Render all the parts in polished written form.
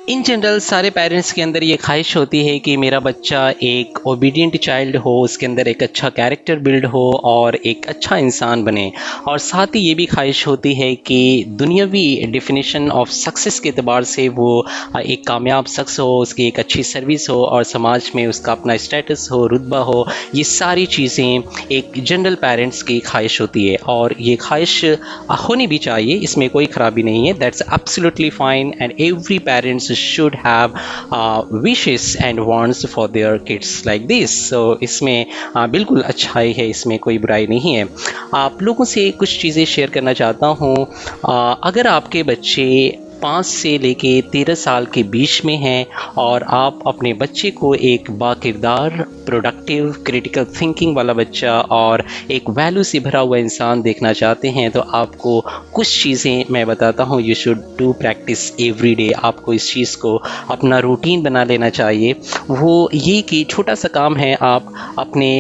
In general सारे parents के अंदर ये ख्वाहिश होती है कि मेरा बच्चा एक ओबीडियंट चाइल्ड हो, उसके अंदर एक अच्छा कैरेक्टर बिल्ड हो और एक अच्छा इंसान बने। और साथ ही ये भी ख्वाहिश होती है कि दुनियावी डेफिनेशन ऑफ सक्सेस के अतबार से वो एक कामयाब शख्स हो, उसकी एक अच्छी सर्विस हो और समाज में उसका अपना स्टेटस हो, रुतबा हो। ये सारी चीज़ें एक जनरल पेरेंट्स की ख्वाहिश होती है और ये ख्वाहिश होनी भी चाहिए, इसमें कोई ख़राबी नहीं है। That's absolutely fine and every parents should have wishes and wants for their kids like this। so इसमें बिल्कुल अच्छाई है, इसमें कोई बुराई नहीं है। आप लोगों से कुछ चीज़ें शेयर करना चाहता हूँ। अगर आपके बच्चे 5 से लेके 13 साल के बीच में हैं और आप अपने बच्चे को एक बाकिरदार, प्रोडक्टिव, क्रिटिकल थिंकिंग वाला बच्चा और एक वैल्यू से भरा हुआ इंसान देखना चाहते हैं, तो आपको कुछ चीज़ें मैं बताता हूँ। You should do practice every day. आपको इस चीज़ को अपना रूटीन बना लेना चाहिए। वो ये कि छोटा सा काम है, आप अपने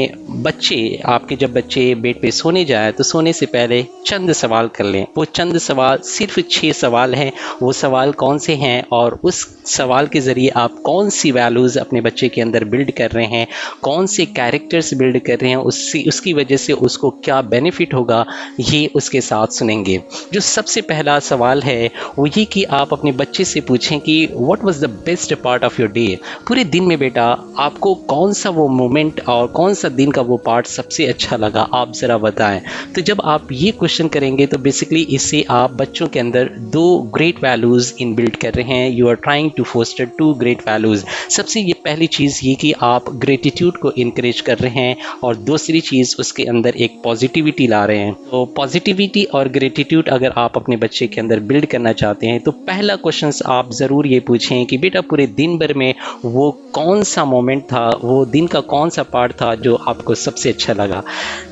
आपके जब बच्चे बेड पे सोने जाए तो सोने से पहले चंद सवाल कर लें। वो चंद सवाल सिर्फ 6 सवाल हैं। वो सवाल कौन से हैं और उस सवाल के ज़रिए आप कौन सी वैल्यूज़ अपने बच्चे के अंदर बिल्ड कर रहे हैं, कौन से कैरेक्टर्स बिल्ड कर रहे हैं, उसकी वजह से उसको क्या बेनिफिट होगा, ये उसके साथ सुनेंगे। जो सबसे पहला सवाल है वो ये कि आप अपने बच्चे से पूछें कि what was the best part of your day. पूरे दिन में बेटा आपको कौन सा वो मोमेंट और कौन सा दिन का वो पार्ट सबसे अच्छा लगा, आप ज़रा बताएं। तो जब आप ये क्वेश्चन करेंगे तो बेसिकली इससे आप बच्चों के अंदर 2 ग्रेट वैल्यूज़ इन बिल्ड कर रहे हैं। You are trying to foster 2 great values. सबसे ये पहली चीज़ ये कि आप ग्रेटिट्यूड को इनकरेज कर रहे हैं और दूसरी चीज़ उसके अंदर एक पॉजिटिविटी ला रहे हैं। तो पॉजिटिविटी और ग्रेटिट्यूड अगर आप अपने बच्चे के अंदर बिल्ड करना चाहते हैं तो पहला क्वेश्चन आप ज़रूर ये पूछें कि बेटा पूरे दिन भर में वो कौन सा मोमेंट था, वो दिन का कौन सा पार्ट था जो आपको सबसे अच्छा लगा।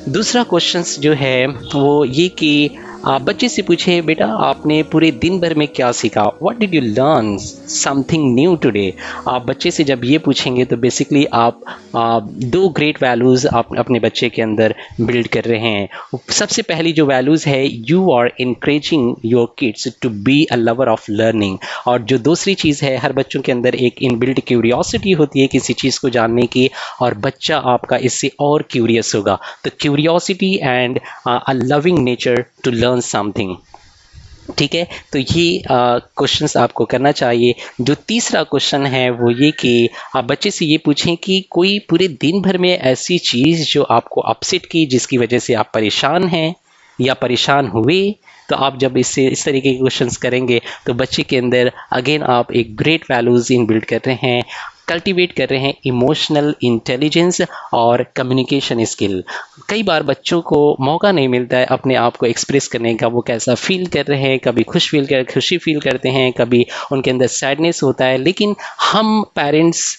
दूसरा क्वेश्चन जो है वो ये कि आप बच्चे से पूछे बेटा आपने पूरे दिन भर में क्या सीखा, what did you learn something new today. आप बच्चे से जब ये पूछेंगे तो बेसिकली आप 2 ग्रेट वैल्यूज़ आप अपने बच्चे के अंदर बिल्ड कर रहे हैं। सबसे पहली जो वैल्यूज़ है, you are encouraging your kids to be a lover of learning. और जो दूसरी चीज़ है, हर बच्चों के अंदर एक इनबिल्ट क्यूरियोसिटी होती है किसी चीज़ को जानने की और बच्चा आपका इससे और क्यूरियस होगा। तो curiosity and a loving nature to learn something. ठीक है, तो ये क्वेश्चंस आपको करना चाहिए। जो तीसरा क्वेश्चन है वो ये कि आप बच्चे से ये पूछें कि कोई पूरे दिन भर में ऐसी चीज़ जो आपको अपसेट की, जिसकी वजह से आप परेशान हैं या परेशान हुए। तो आप जब इस तरीके के क्वेश्चंस करेंगे तो बच्चे के अंदर अगेन आप एक ग्रेट वैल्यूज़ इन बिल्ड कर रहे हैं, कल्टीवेट कर रहे हैं इमोशनल इंटेलिजेंस और कम्युनिकेशन स्किल। कई बार बच्चों को मौका नहीं मिलता है अपने आप को एक्सप्रेस करने का, वो कैसा फील कर रहे हैं, कभी खुशी फील करते हैं, कभी उनके अंदर सैडनेस होता है। लेकिन हम पेरेंट्स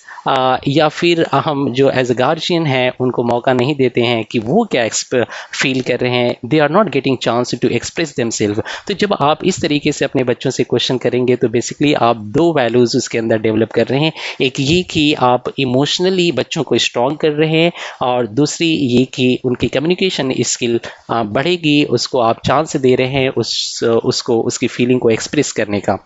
या फिर हम जो एज अ गार्जियन हैं उनको मौका नहीं देते हैं कि वो क्या फील कर रहे हैं। They are not getting chance to express themselves. तो जब आप इस तरीके से अपने बच्चों से क्वेश्चन करेंगे तो बेसिकली आप 2 वैल्यूज़ उसके अंदर डेवलप कर रहे हैं। एक ये कि आप इमोशनली बच्चों को स्ट्रॉन्ग कर रहे हैं और दूसरी ये कि उनकी कम्युनिकेशन स्किल बढ़ेगी, उसको आप चांस दे रहे हैं उसको उसकी फीलिंग को एक्सप्रेस करने का।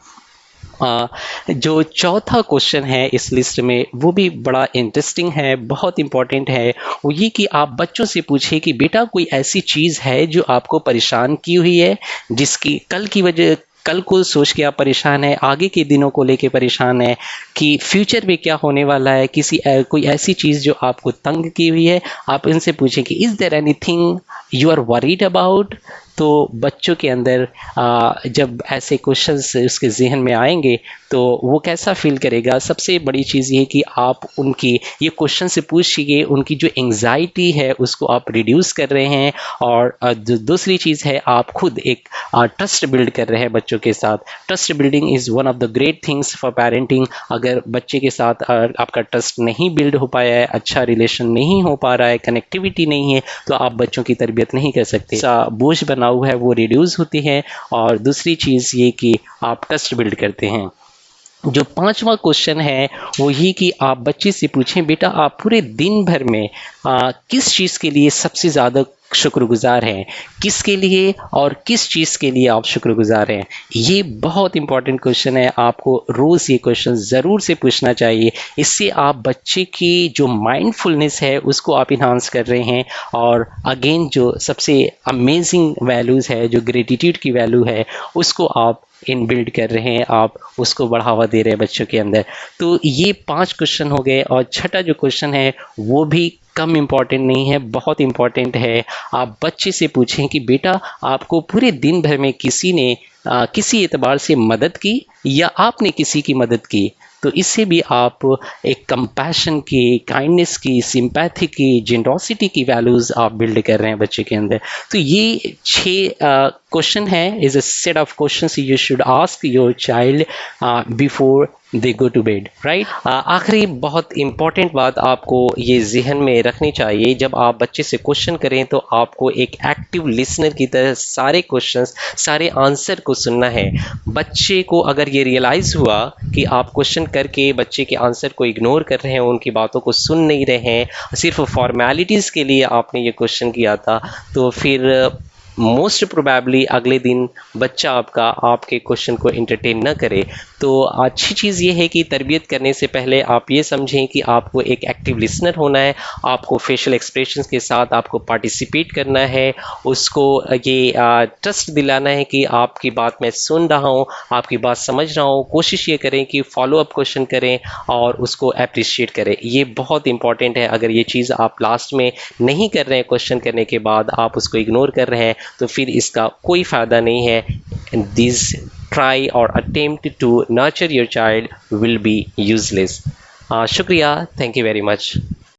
जो चौथा क्वेश्चन है इस लिस्ट में वो भी बड़ा इंटरेस्टिंग है, बहुत इंपॉर्टेंट है। वो ये कि आप बच्चों से पूछे कि बेटा कोई ऐसी चीज़ है जो आपको परेशान की हुई है, जिसकी कल को सोच के आप परेशान है, आगे के दिनों को लेके परेशान है कि फ्यूचर में क्या होने वाला है। कोई ऐसी चीज़ जो आपको तंग की हुई है, आप इनसे पूछें कि is there anything you are worried about. तो बच्चों के अंदर जब ऐसे क्वेश्चंस उसके जहन में आएंगे तो वो कैसा फील करेगा। सबसे बड़ी चीज़ ये कि आप उनकी ये क्वेश्चन से पूछिए, उनकी जो एंग्जाइटी है उसको आप रिड्यूस कर रहे हैं। और दूसरी चीज़ है, आप खुद एक ट्रस्ट बिल्ड कर रहे हैं बच्चों के साथ। Trust building is one of the great things for parenting. अगर बच्चे के साथ आपका ट्रस्ट नहीं बिल्ड हो पाया है, अच्छा रिलेशन नहीं हो पा रहा है, कनेक्टिविटी नहीं है, तो आप बच्चों की तरबियत नहीं कर सकते। बोझ बना हुआ है वो रिड्यूस होती है। और दूसरी चीज़ ये कि आप ट्रस्ट बिल्ड करते हैं। जो 5वां क्वेश्चन है वो ये कि आप बच्चे से पूछें बेटा आप पूरे दिन भर में किस चीज़ के लिए सबसे ज़्यादा शुक्रगुजार हैं, किसके लिए और किस चीज़ के लिए आप शुक्रगुजार हैं? ये बहुत इंपॉर्टेंट क्वेश्चन है, आपको रोज़ ये क्वेश्चन ज़रूर से पूछना चाहिए। इससे आप बच्चे की जो माइंडफुलनेस है उसको आप इन्हांस कर रहे हैं, और अगेन जो सबसे अमेजिंग वैल्यूज़ है, जो ग्रेटिट्यूड की वैल्यू है, उसको आप इन बिल्ड कर रहे हैं, आप उसको बढ़ावा दे रहे हैं बच्चों के अंदर। तो ये 5 क्वेश्चन हो गए, और छठा जो क्वेश्चन है वो भी कम इम्पॉर्टेंट नहीं है, बहुत इम्पॉर्टेंट है। आप बच्चे से पूछें कि बेटा, आपको पूरे दिन भर में किसी ने किसी एतबार से मदद की या आपने किसी की मदद की? तो इससे भी आप एक कंपैशन की, काइंडनेस की, सिंपैथी की, जेनरोसिटी की वैल्यूज़ आप बिल्ड कर रहे हैं बच्चे के अंदर। तो ये 6 क्वेश्चन है, is a set of questions you should ask your child before they go to bed, right. आखिरी बहुत इंपॉर्टेंट बात आपको ये जहन में रखनी चाहिए, जब आप बच्चे से क्वेश्चन करें तो आपको एक एक्टिव लिसनर की तरह सारे क्वेश्चंस, सारे आंसर को सुनना है। बच्चे को अगर ये रियलाइज़ हुआ कि आप क्वेश्चन करके बच्चे के आंसर को इग्नोर कर रहे हैं, उनकी बातों को सुन नहीं रहे हैं, सिर्फ फॉर्मेलिटीज़ के लिए आपने ये क्वेश्चन किया था, तो फिर मोस्ट प्रोबेबली अगले दिन बच्चा आपका आपके क्वेश्चन को इंटरटेन न करे। तो अच्छी चीज़ ये है कि तरबियत करने से पहले आप ये समझें कि आपको एक एक्टिव लिसनर होना है, आपको फेशियल एक्सप्रेशंस के साथ आपको पार्टिसिपेट करना है, उसको ये ट्रस्ट दिलाना है कि आपकी बात मैं सुन रहा हूँ, आपकी बात समझ रहा हूँ। कोशिश ये करें कि फॉलो अप क्वेश्चन करें और उसको अप्रिशिएट करें, ये बहुत इंपॉर्टेंट है। अगर ये चीज़ आप लास्ट में नहीं कर रहे हैं, क्वेश्चन करने के बाद आप उसको इग्नोर कर रहे हैं, तो फिर इसका कोई फ़ायदा नहीं है। This try or attempt to nurture your child will be useless. शुक्रिया, thank you very much.